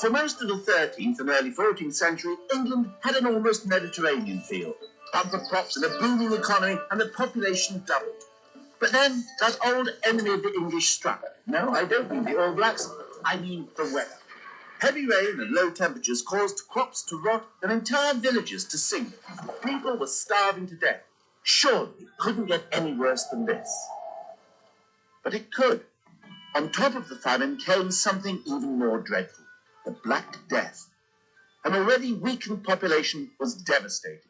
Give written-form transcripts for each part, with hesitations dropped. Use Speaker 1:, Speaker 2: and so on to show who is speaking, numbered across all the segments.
Speaker 1: For most of the 13th and early 14th century, England had an almost Mediterranean feel. Bumper crops and a booming economy, and the population doubled. But then that old enemy of the English struck. No, I don't mean the All Blacks, I mean the weather. Heavy rain and low temperatures caused crops to rot and entire villages to sink. People were starving to death. Surely it couldn't get any worse than this. But it could. On top of the famine came something even more dreadful, the Black Death. An already weakened population was devastated.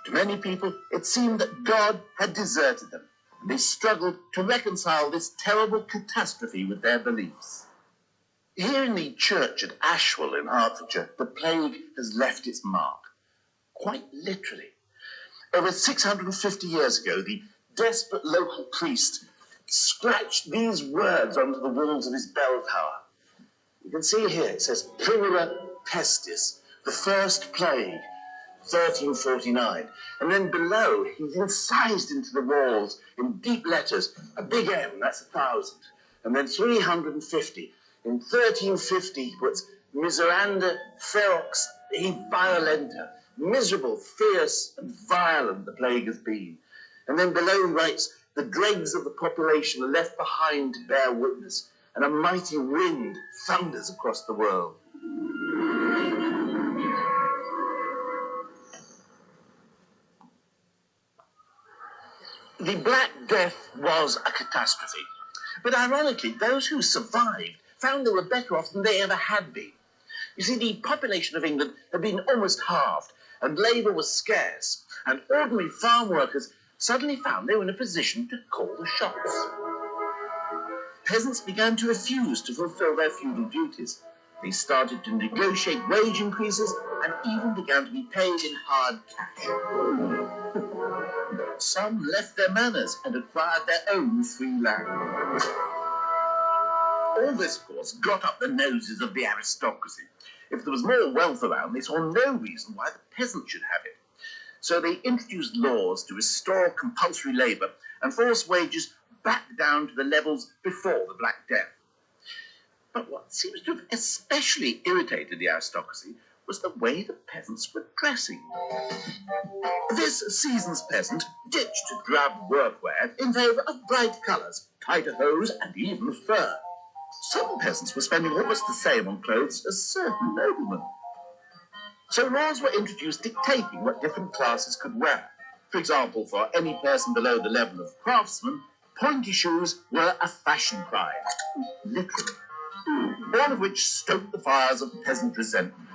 Speaker 1: To many people, it seemed that God had deserted them, and they struggled to reconcile this terrible catastrophe with their beliefs. Here in the church at Ashwell in Hertfordshire, the plague has left its mark, quite literally. Over 650 years ago, the desperate local priest scratched these words onto the walls of his bell tower. You can see here, it says, Primula Pestis, the first plague, 1349. And then below, he's incised into the walls in deep letters, a big M, that's 1,000. And then 350. In 1350, he puts Miseranda ferox e violenta. Miserable, fierce, and violent the plague has been. And then below he writes, the dregs of the population are left behind to bear witness, and a mighty wind thunders across the world. The Black Death was a catastrophe. But ironically, those who survived found they were better off than they ever had been. You see, the population of England had been almost halved, and labour was scarce, and ordinary farm workers suddenly found they were in a position to call the shots. Peasants began to refuse to fulfil their feudal duties. They started to negotiate wage increases and even began to be paid in hard cash. Some left their manors and acquired their own free land. All this, of course, got up the noses of the aristocracy. If there was more wealth around, they saw no reason why the peasants should have it. So they introduced laws to restore compulsory labour and force wages back down to the levels before the Black Death. But what seems to have especially irritated the aristocracy was the way the peasants were dressing. This season's peasant ditched drab workwear in favour of bright colours, tighter hose and even fur. Some peasants were spending almost the same on clothes as certain noblemen. So laws were introduced dictating what different classes could wear. For example, for any person below the level of craftsman, pointy shoes were a fashion cry, literally. All of which stoked the fires of peasant resentment.